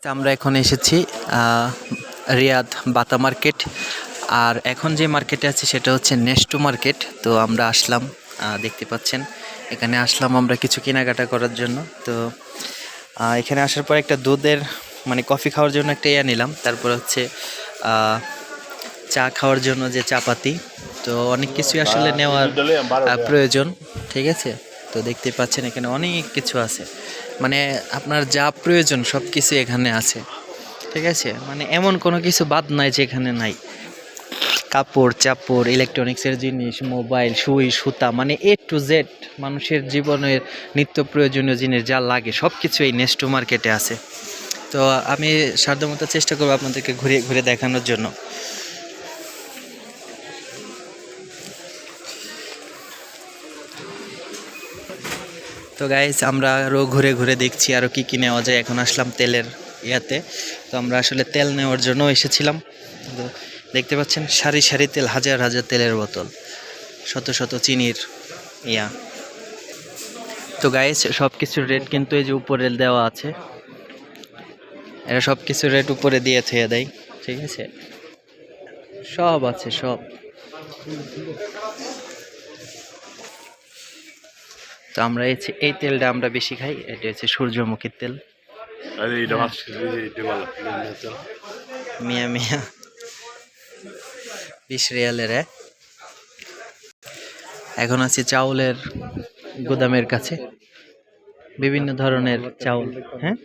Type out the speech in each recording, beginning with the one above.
তো আমরা এখন এসেছি রিয়াদ বাতা মার্কেট। আর এখন যে মার্কেটে আছি সেটা হচ্ছে নেস্টো মার্কেট। তো আমরা আসলাম, দেখতে পাচ্ছেন এখানে আসলাম আমরা কিছু কেনাকাটা করার জন্য। তো এখানে আসার পর একটা দুধের মানে কফি খাওয়ার জন্য একটা নিলাম, তারপর হচ্ছে চা খাওয়ার জন্য যে চাপাতি। তো অনেক কিছুই আসলে নেওয়ার প্রয়োজন, ঠিক আছে। তো দেখতে পাচ্ছেন এখানে অনেক কিছু আছে, মানে আপনার যা প্রয়োজন সব কিছু এখানে আছে, ঠিক আছে। মানে এমন কোনো কিছু বাদ নাই যে এখানে নাই। কাপড় চাপড়, ইলেকট্রনিক্সের জিনিস, মোবাইল, সুই সুতা, মানে এ টু জেড মানুষের জীবনের নিত্য প্রয়োজনীয় জিনিস যা লাগে সব কিছু এই নেস্টো মার্কেটে আছে। তো আমি সাধ্যমতো চেষ্টা করবো আপনাদেরকে ঘুরে ঘুরে দেখানোর জন্য। তো গাইস, আমরা আরও ঘুরে ঘুরে দেখছি আরও কী কী নেওয়া যায়। এখন আসলাম তেলের ইয়াতে। তো আমরা আসলে তেল নেওয়ার জন্য এসেছিলাম। তো দেখতে পাচ্ছেন সারি সারি তেল, হাজার হাজার তেলের বোতল, শত শত চিনির ইয়া। তো গাইস, সব কিছুর রেট কিন্তু এই যে উপরে দেওয়া আছে, এরা সব কিছুর রেট উপরে দিয়ে থুয়ে দেয়, ঠিক আছে। সব আছে সব। তো আমরা এই তেলটা আমরা বেশি খাই, এটা হচ্ছে সূর্যমুখীর তেল। মিয়া মিয়া 20 রিয়ালের। এখন আছি চাউলের গুদামের কাছে, বিভিন্ন ধরনের চাউল। হ্যাঁ,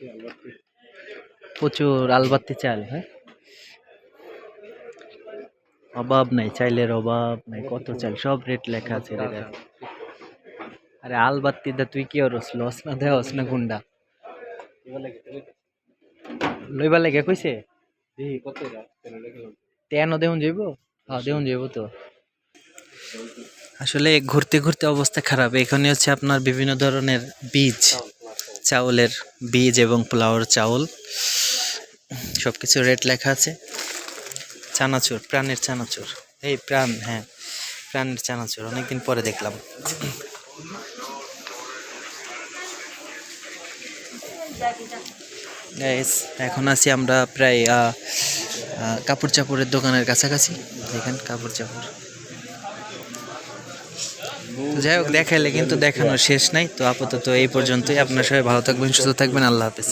প্রচুর আলবাত্তি চাল। হ্যাঁ, অভাব নাই, চাইলের অভাব নাই, কত চাল, সব রেট লেখা আছে। আরে আলবাত্তি দা তুই কি ওরস লস না দেওস না গুন্ডা লইবা লেগে কইছে তেনও দেউন যাইব। হ্যাঁ, দেউন যাইব। তো আসলে ঘুরতে ঘুরতে অবস্থা খারাপ। এখানে হচ্ছে আপনার বিভিন্ন ধরনের বীজ, চাউলের বীজ এবং পোলাওর চাউল, সবকিছু রেট লেখা আছে। চানাচুর, প্রাণের চানাচুর, এই প্রাণ, হ্যাঁ প্রাণের চানাচুর, অনেকদিন পরে দেখলাম। এখন আছি আমরা প্রায় কাপড় চাপড়ের দোকানের কাছাকাছি। দেখেন কাপড় চাপড়, যাই হোক দেখাইলে কিন্তু দেখানোর শেষ নাই। তো আপাতত এই পর্যন্তই। আপনার সবাই ভালো থাকবেন, সুস্থ থাকবেন, আল্লাহ হাফেজ।